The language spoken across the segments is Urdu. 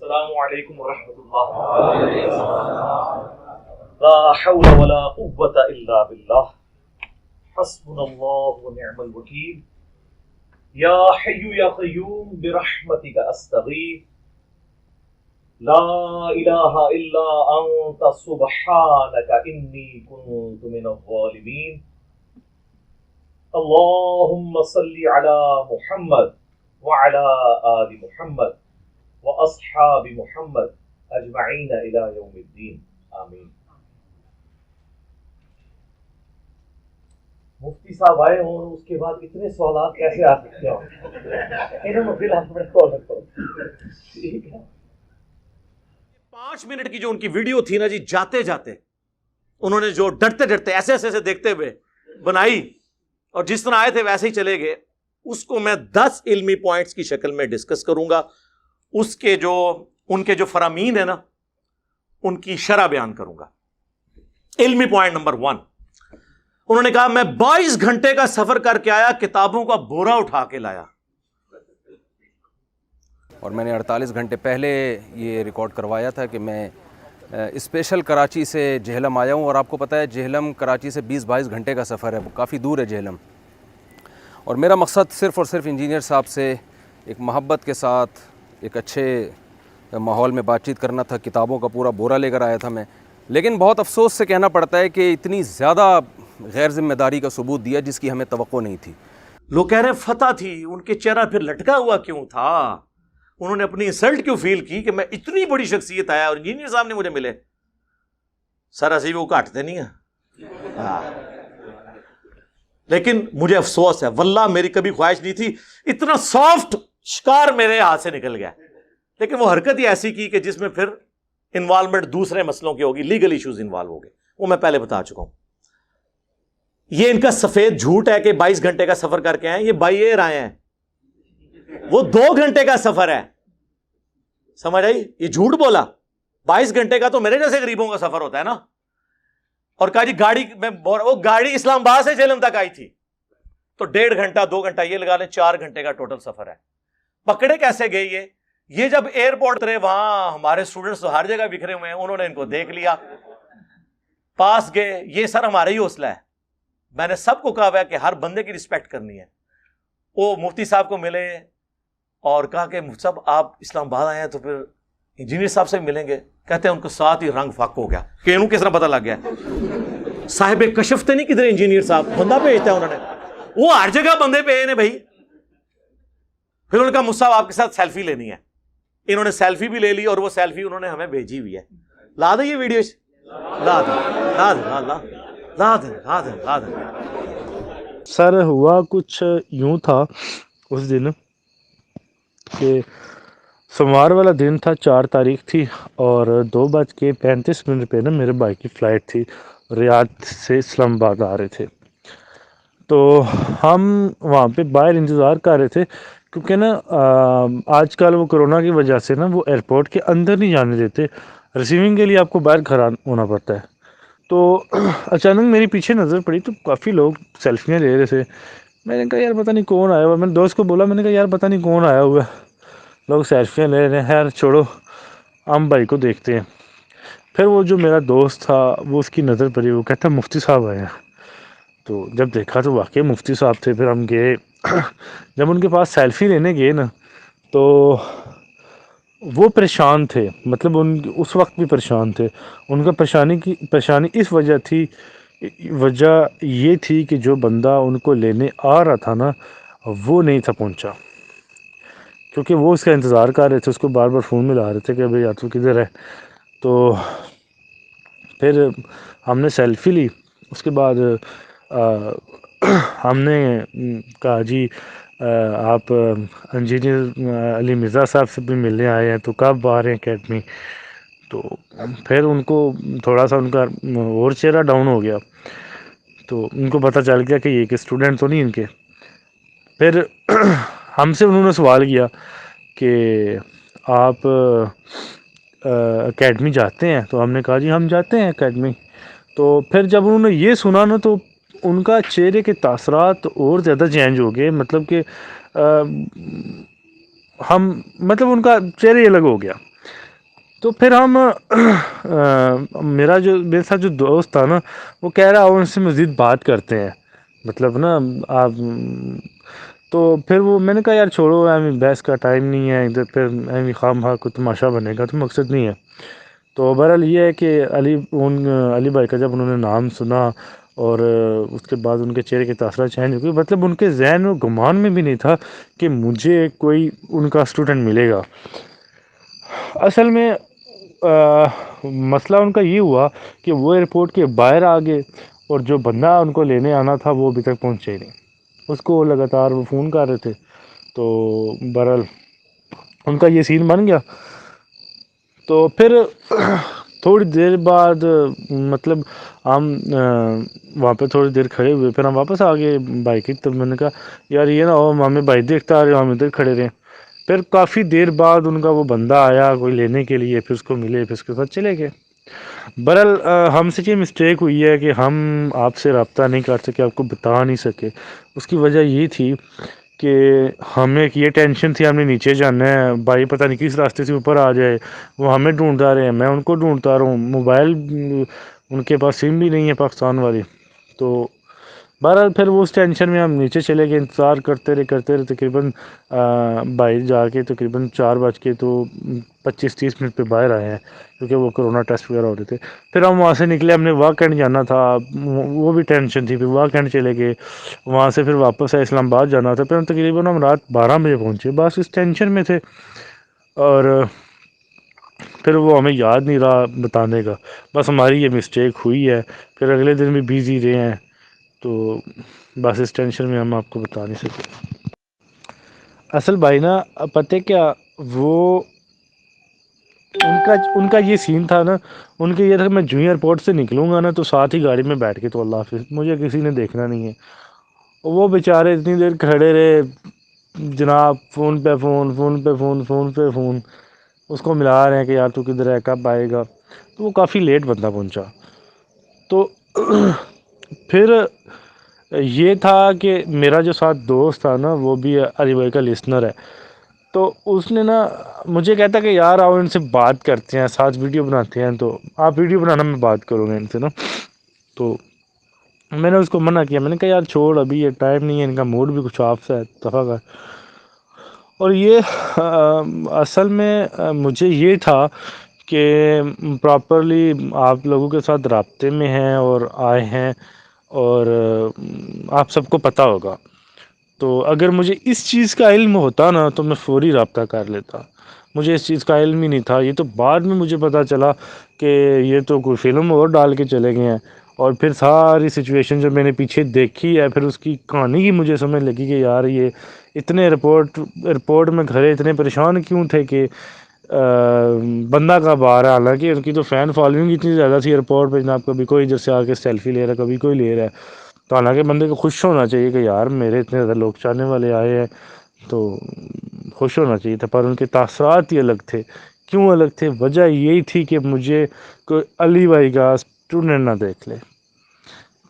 السلام علیکم ورحمۃ اللہ. لا حول ولا قوة الا باللہ. حسبنا اللہ ونعم الوکیل. یا حی یا قیوم برحمتک استغیث. لا الہ الا انت سبحانک انی کنت من الظالمین. اللہم صلی علی محمد وعلی آل محمد واصحاب محمد اجمعین الی یوم الدین. آمین. مفتی صاحب آئے ہوں اور اس کے بعد اتنے سوالات کیسے آ سکتے ہوں؟ انہوں نے پھر اپنے کال رکھو. ٹھیک ہے. 5 منٹ کی جو ان کی ویڈیو تھی نا جی، جاتے جاتے انہوں نے جو ڈرتے ڈرتے ایسے ایسے دیکھتے ہوئے بنائی اور جس طرح آئے تھے ویسے ہی چلے گئے، اس کو میں 10 علمی پوائنٹس کی شکل میں ڈسکس کروں گا. اس کے جو ان کے جو فرامین ہیں نا ان کی شرح بیان کروں گا. علمی پوائنٹ نمبر 1، انہوں نے کہا میں 22 گھنٹے کا سفر کر کے آیا، کتابوں کا بورا اٹھا کے لایا. اور میں نے 48 گھنٹے پہلے یہ ریکارڈ کروایا تھا کہ میں اسپیشل کراچی سے جہلم آیا ہوں، اور آپ کو پتہ ہے جہلم کراچی سے 20-22 گھنٹے کا سفر ہے، وہ کافی دور ہے جہلم. اور میرا مقصد صرف اور صرف انجینئر صاحب سے ایک محبت کے ساتھ ایک اچھے ماحول میں بات چیت کرنا تھا. کتابوں کا پورا بورا لے کر آیا تھا میں، لیکن بہت افسوس سے کہنا پڑتا ہے کہ اتنی زیادہ غیر ذمہ داری کا ثبوت دیا جس کی ہمیں توقع نہیں تھی. لوگ کہہ رہے ہیں فتح تھی، ان کے چہرہ پھر لٹکا ہوا کیوں تھا؟ انہوں نے اپنی انسلٹ کیوں فیل کی کہ میں اتنی بڑی شخصیت آیا اور انجینئر صاحب نے مجھے ملے؟ سر اسی وہ کاٹتے نہیں ہیں. لیکن مجھے افسوس ہے، واللہ میری کبھی خواہش نہیں تھی. اتنا سافٹ شکار میرے ہاتھ سے نکل گیا، لیکن وہ حرکت ہی ایسی کی کہ جس میں پھر انوالومنٹ دوسرے مسئلوں کی ہوگی، لیگل ایشوز انوالو ہو گئے. وہ میں پہلے بتا چکا ہوں. یہ ان کا سفید جھوٹ ہے کہ 22 گھنٹے کا سفر کر کے آئے. یہ بائی ایئر آئے ہیں، وہ 2 گھنٹے کا سفر ہے. سمجھ آئی؟ یہ جھوٹ بولا. 22 گھنٹے کا تو میرے جیسے غریبوں کا سفر ہوتا ہے نا. اور کہا جی گاڑی میں وہ گاڑی اسلام آباد سے جہلم تک آئی تھی، تو 1.5 گھنٹہ 2 گھنٹہ یہ لگا لیں، 4 گھنٹے کا ٹوٹل سفر ہے. پکڑے کیسے گئے یہ جب ایئرپورٹ اترے، وہاں ہمارے اسٹوڈنٹس تو ہر جگہ بکھرے ہوئے ہیں، انہوں نے ان کو دیکھ لیا، پاس گئے. یہ سر ہمارا ہی حوصلہ ہے. میں نے سب کو کہا ہوا ہے کہ ہر بندے کی رسپیکٹ کرنی ہے. وہ مفتی صاحب کو ملے اور کہا کہ مفتی صاحب آپ اسلام آباد آئے ہیں تو پھر انجینئر صاحب سے ملیں گے. کہتے ہیں ان کو ساتھ ہی رنگ فاق ہو گیا کہ انہوں کس طرح پتہ لگ گیا. صاحب کشف تے نہیں کدھر انجینئر صاحب بندہ بھیجتا ہے انہوں نے، وہ ہر جگہ بندے پہ نے بھائی. پھر انہوں نے کہا مفتی صاحب آپ کے ساتھ سیلفی لینی ہے. انہوں نے سیلفی بھی لے لی اور وہ سیلفی انہوں نے ہمیں بھیجی ہوئی ہے. لا دیں یہ ویڈیو، لا دیں لا دیں لا دیں لا دیں لا دیں لا دیں. سر ہوا کچھ یوں تھا اس دن کہ سوموار والا دن تھا، 4 تاریخ تھی، اور 2:35 پہ نا میرے بھائی کی فلائٹ تھی. ریاض سے اسلام آباد آ رہے تھے، تو ہم وہاں پہ باہر انتظار کر رہے تھے کیونکہ نا آج کل وہ کرونا کی وجہ سے نا وہ ایئرپورٹ کے اندر نہیں جانے دیتے، ریسیونگ کے لیے آپ کو باہر کھڑا ہونا پڑتا ہے. تو اچانک میری پیچھے نظر پڑی تو کافی لوگ سیلفیاں لے رہے تھے. میں نے کہا یار پتہ نہیں کون آیا ہوا ہے. میں نے دوست کو بولا، میں نے کہا یار پتہ نہیں کون آیا ہوا ہے، لوگ سیلفیاں لے رہے ہیں. خیر چھوڑو، ہم بھائی کو دیکھتے ہیں. پھر وہ جو میرا دوست تھا وہ اس کی نظر پڑی، وہ کہتا مفتی صاحب آئے ہیں. تو جب دیکھا تو واقعی مفتی صاحب تھے. پھر ہم گئے، جب ان کے پاس سیلفی لینے گئے نا تو وہ پریشان تھے، مطلب اس وقت بھی پریشان تھے. ان کا پریشانی اس وجہ تھی، وجہ یہ تھی کہ جو بندہ ان کو لینے آ رہا تھا نا وہ نہیں تھا پہنچا، کیونکہ وہ اس کا انتظار کر رہے تھے. اس کو بار بار فون ملا رہے تھے کہ بھئی یار تو کدھر ہے. تو پھر ہم نے سیلفی لی. اس کے بعد ہم نے کہا جی آپ انجینئر علی مرزا صاحب سے بھی ملنے آئے ہیں، تو کب آ رہے ہیں اکیڈمی؟ تو پھر ان کو تھوڑا سا ان کا اور چہرہ ڈاؤن ہو گیا، تو ان کو پتہ چل گیا کہ یہ کہ اسٹوڈنٹ تو نہیں ان کے. پھر ہم سے انہوں نے سوال کیا کہ آپ اکیڈمی جاتے ہیں؟ تو ہم نے کہا جی ہم جاتے ہیں اکیڈمی. تو پھر جب انہوں نے یہ سنا نا تو ان کا چہرے کے تاثرات اور زیادہ چینج ہو گئے، مطلب کہ ان کا چہرہ ہی الگ ہو گیا. تو پھر ہم میرے ساتھ جو دوست تھا نا وہ کہہ رہا ان سے مزید بات کرتے ہیں، مطلب نا آپ، تو پھر وہ میں نے کہا یار چھوڑو، بحث کا ٹائم نہیں ہے ادھر، پھر خام خواہ کو تماشا بنے گا تو مقصد نہیں ہے۔ تو بہرحال یہ ہے کہ علی بھائی کا جب انہوں نے نام سنا اور اس کے بعد ان کے چہرے کے تاثرات چینج ہو گئی، مطلب ان کے ذہن و گمان میں بھی نہیں تھا کہ مجھے کوئی ان کا اسٹوڈنٹ ملے گا۔ اصل میں مسئلہ ان کا یہ ہوا کہ وہ ایئرپورٹ کے باہر آ گئے اور جو بندہ ان کو لینے آنا تھا وہ ابھی تک پہنچے ہی نہیں، اس کو لگاتار وہ فون کر رہے تھے۔ تو بہرحال ان کا یہ سین بن گیا۔ تو پھر تھوڑی دیر بعد مطلب ہم وہاں پہ تھوڑی دیر کھڑے ہوئے، پھر ہم واپس آ گئے بائک کی طرف۔ میں نے کہا یار یہ نہ ہو ہمیں بھائی دیکھتا آ رہے ہو، ہم ادھر کھڑے رہے۔ پھر کافی دیر بعد ان کا وہ بندہ آیا کوئی لینے کے لیے، پھر اس کو ملے، پھر اس کے ساتھ چلے گئے۔ بہرحال ہم سے یہ مسٹیک ہوئی ہے کہ ہم آپ سے رابطہ نہیں کر سکے، آپ کو بتا نہیں سکے۔ اس کی وجہ یہ تھی کہ ہمیں یہ ٹینشن تھی ہم نے نیچے جانا ہے، بھائی پتہ نہیں کس راستے سے اوپر آ جائے، وہ ہمیں ڈھونڈتا رہے ہیں، میں ان کو ڈھونڈتا رہا ہوں، موبائل ان کے پاس سم بھی نہیں ہے پاکستان والی۔ تو بہرحال پھر وہ اس ٹینشن میں ہم نیچے چلے گئے، انتظار کرتے رہے تقریباً بھائی جا کے تقریباً 4:25-30 منٹ پہ باہر آئے ہیں، کیونکہ وہ کرونا ٹیسٹ وغیرہ ہو رہے تھے۔ پھر ہم وہاں سے نکلے، ہم نے واہ کینٹ جانا تھا، وہ بھی ٹینشن تھی، پھر واہ کینٹ چلے گئے، وہاں سے پھر واپس ہے اسلام آباد جانا تھا، پھر ہم تقریباً رات 12 بجے پہنچے، بس اس ٹینشن میں تھے۔ اور پھر وہ ہمیں یاد نہیں رہا بتانے کا، بس ہماری یہ مسٹیک ہوئی ہے۔ پھر اگلے دن بھی بیزی رہے ہیں، تو بس اس ٹینشن میں ہم آپ کو بتا نہیں سکے۔ اصل بھائی نا پتہ کیا، وہ ان کا یہ سین تھا نا، ان کا یہ تھا کہ میں جو ایئرپورٹ سے نکلوں گا نا تو ساتھ ہی گاڑی میں بیٹھ کے تو اللہ حافظ، مجھے کسی نے دیکھنا نہیں ہے۔ وہ بیچارے اتنی دیر کھڑے رہے جناب، فون پہ فون، فون پہ فون، فون پہ فون، اس کو ملا رہے ہیں کہ یار تو کدھر ہے، کب آئے گا۔ تو وہ کافی لیٹ بندہ پہنچا۔ تو پھر یہ تھا کہ میرا جو ساتھ دوست تھا نا وہ بھی علی بھائی کا لسنر ہے، تو اس نے نا مجھے کہتا کہ یار آؤ ان سے بات کرتے ہیں، ساتھ ویڈیو بناتے ہیں، تو آپ ویڈیو بنانا میں بات کروں گا ان سے نا۔ تو میں نے اس کو منع کیا، میں نے کہا یار چھوڑ، ابھی یہ ٹائم نہیں ہے، ان کا موڈ بھی کچھ آف سا ہے، دفعہ کر۔ اور یہ اصل میں مجھے یہ تھا کہ پراپرلی آپ لوگوں کے ساتھ رابطے میں ہیں اور آئے ہیں، اور آپ سب کو پتہ ہوگا، تو اگر مجھے اس چیز کا علم ہوتا نا تو میں فوری رابطہ کر لیتا۔ مجھے اس چیز کا علم ہی نہیں تھا، یہ تو بعد میں مجھے پتہ چلا کہ یہ تو کوئی فلم اور ڈال کے چلے گئے ہیں۔ اور پھر ساری سچویشن جو میں نے پیچھے دیکھی ہے، پھر اس کی کہانی کی مجھے سمجھ لگی کہ یار یہ اتنے ایئرپورٹ میں کھڑے اتنے پریشان کیوں تھے کہ بندہ کب آ رہا ہے۔ حالانکہ ان کی تو فین فالوئنگ اتنی زیادہ تھی ایئرپورٹ پہ جناب، کبھی کوئی ادھر سے آ کے سیلفی لے رہا ہے، کبھی کوئی لے رہا ہے۔ تو حالانکہ بندے کو خوش ہونا چاہیے کہ یار میرے اتنے زیادہ لوگ چاہنے والے آئے ہیں، تو خوش ہونا چاہیے تھا، پر ان کے تاثرات ہی الگ تھے۔ کیوں الگ تھے؟ وجہ یہی تھی کہ مجھے کوئی علی بھائی کا اسٹوڈنٹ نہ دیکھ لے،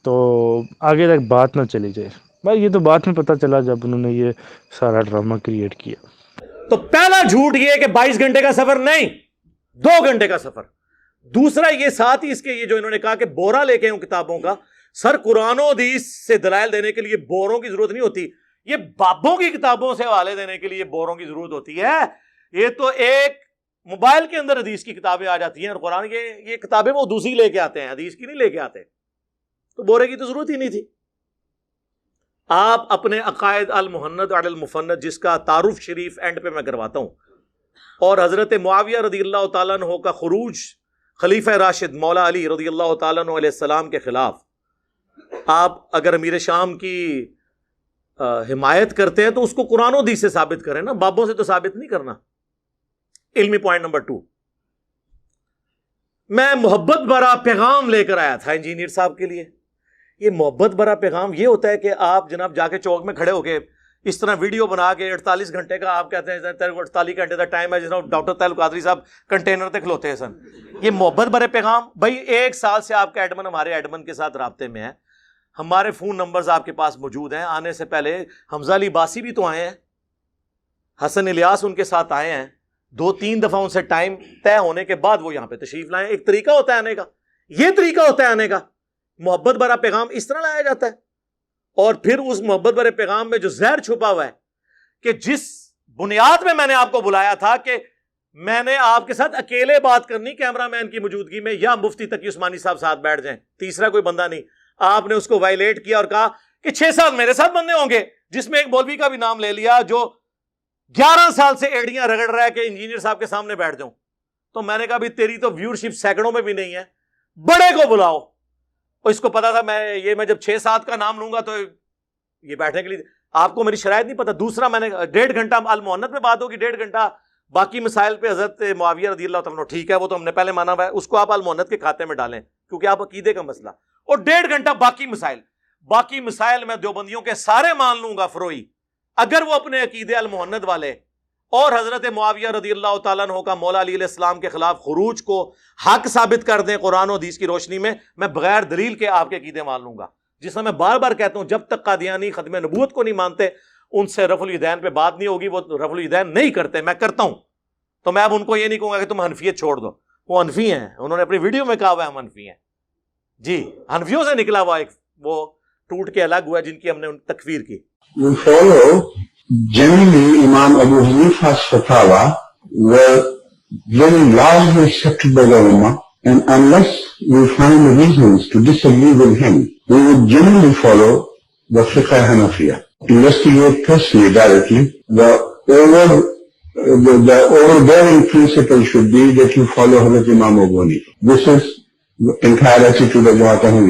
تو آگے تک بات نہ چلی جائے۔ بھائی یہ تو بعد میں پتہ چلا جب انہوں نے یہ سارا ڈرامہ کریٹ کیا۔ تو پہلا جھوٹ یہ کہ 22 گھنٹے کا سفر نہیں، 2 گھنٹے کا سفر۔ دوسرا یہ ساتھ ہی اس کے یہ جو انہوں نے کہا کہ بورا لے کے ہوں کتابوں کا، سر قرآن و حدیث سے دلائل دینے کے لیے بوروں کی ضرورت نہیں ہوتی، یہ بابوں کی کتابوں سے حوالے دینے کے لیے بوروں کی ضرورت ہوتی ہے۔ یہ تو ایک موبائل کے اندر حدیث کی کتابیں آ جاتی ہیں، اور قرآن یہ کتابیں وہ دوسری لے کے آتے ہیں، حدیث کی نہیں لے کے آتے، تو بورے کی تو ضرورت ہی نہیں تھی۔ آپ اپنے عقائد المحند علی المفند جس کا تعارف شریف اینڈ پہ میں کرواتا ہوں، اور حضرت معاویہ رضی اللہ تعالیٰ عنہ کا خروج خلیفہ راشد مولا علی رضی اللہ تعالیٰ عنہ علیہ السلام کے خلاف، آپ اگر امیر شام کی حمایت کرتے ہیں تو اس کو قرآن و حدیث سے ثابت کریں نا، بابوں سے تو ثابت نہیں کرنا۔ علمی پوائنٹ نمبر 2، میں محبت بھرا پیغام لے کر آیا تھا انجینئر صاحب کے لیے۔ یہ محبت بھرا پیغام یہ ہوتا ہے کہ آپ جناب جا کے چوک میں کھڑے ہو کے اس طرح ویڈیو بنا کے 48 گھنٹے کا آپ کہتے ہیں تیرے کو 48 گھنٹے کا ٹائم ہے، جناب ڈاکٹر طاہر قادری صاحب کنٹینر تک کھلوتے ہیں سن، یہ محبت بھرے پیغام؟ بھائی 1 سال سے آپ کا ایڈمن ہمارے ایڈمن کے ساتھ رابطے میں ہے، ہمارے فون نمبرز آپ کے پاس موجود ہیں، آنے سے پہلے حمزہ علی باسی بھی تو آئے ہیں، حسن الیاس ان کے ساتھ آئے ہیں، 2-3 دفعہ ان سے ٹائم طے ہونے کے بعد وہ یہاں پہ تشریف لائیں. ایک طریقہ ہوتا ہے آنے کا, یہ طریقہ ہوتا ہے آنے کا. محبت بھرا پیغام اس طرح لایا جاتا ہے. اور پھر اس محبت بھرے پیغام میں جو زہر چھپا ہوا ہے, کہ جس بنیاد میں نے آپ کو بلایا تھا کہ میں نے آپ کے ساتھ اکیلے بات کرنی کیمرہ مین کی موجودگی میں, یا مفتی تقی عثمانی صاحب ساتھ بیٹھ جائیں, تیسرا کوئی بندہ نہیں. آپ نے اس کو وائلیٹ کیا اور کہا کہ 6-7 میرے ساتھ بندے ہوں گے, جس میں ایک مولوی کا بھی نام لے لیا جو 11 سال سے ایڑیاں رگڑ رہا ہے کہ انجینئر صاحب کے سامنے بیٹھ جاؤں. تو میں نے کہا بھی تیری تو ویورشپ سینکڑوں میں بھی نہیں ہے, بڑے کو بلاؤ. اور اس کو پتا تھا میں جب 6-7 کا نام لوں گا تو یہ بیٹھنے کے لیے. آپ کو میری شرائط نہیں پتا. دوسرا میں نے 1.5 گھنٹہ المؤنت میں بات ہوگی, 1.5 گھنٹہ باقی مسائل پہ حضرت معاویہ رضی اللہ تعالیٰ عنہ, ٹھیک ہے وہ تو ہم نے پہلے مانا ہوا ہے, اس کو آپ المؤنت کے کھاتے میں ڈالیں کیونکہ آپ عقیدے کا مسئلہ. اور 1.5 گھنٹہ باقی مسائل میں دیوبندیوں کے سارے مان لوں گا فروئی, اگر وہ اپنے عقیدے المؤنت والے اور حضرت معاویہ رضی اللہ تعالیٰ عنہ کا مولا علی علیہ السلام کے خلاف خروج کو حق ثابت کر دیں قرآن و حدیث کی روشنی میں بغیر دلیل کے آپ کے عقیدے مان لوں گا. جس میں بار بار کہتا ہوں, جب تک قادیانی ختم نبوت کو نہیں مانتے ان سے رفع الیدین پہ بات نہیں ہوگی. وہ رفع الیدین نہیں کرتے, میں کرتا ہوں. تو میں اب ان کو یہ نہیں کہوں گا کہ تم حنفیت چھوڑ دو, وہ حنفی ہیں, انہوں نے اپنی ویڈیو میں کہا ہوا ہے ہم حنفی ہیں. جی, حنفیوں سے نکلا ہوا ایک وہ ٹوٹ کے الگ ہوا جن کی ہم نے تکفیر کی. We follow generally Imam Abu Hanifa's fatwa were very largely accepted by the Ummah, and unless we find reasons to disagree with him, we would generally follow the Fiqh Hanafiya. Investigate personally, directly. The overbearing principle should be that you follow Hazrat Imam Abu Hanifa. This is the entire attitude of Jamaat Ahmadiyya.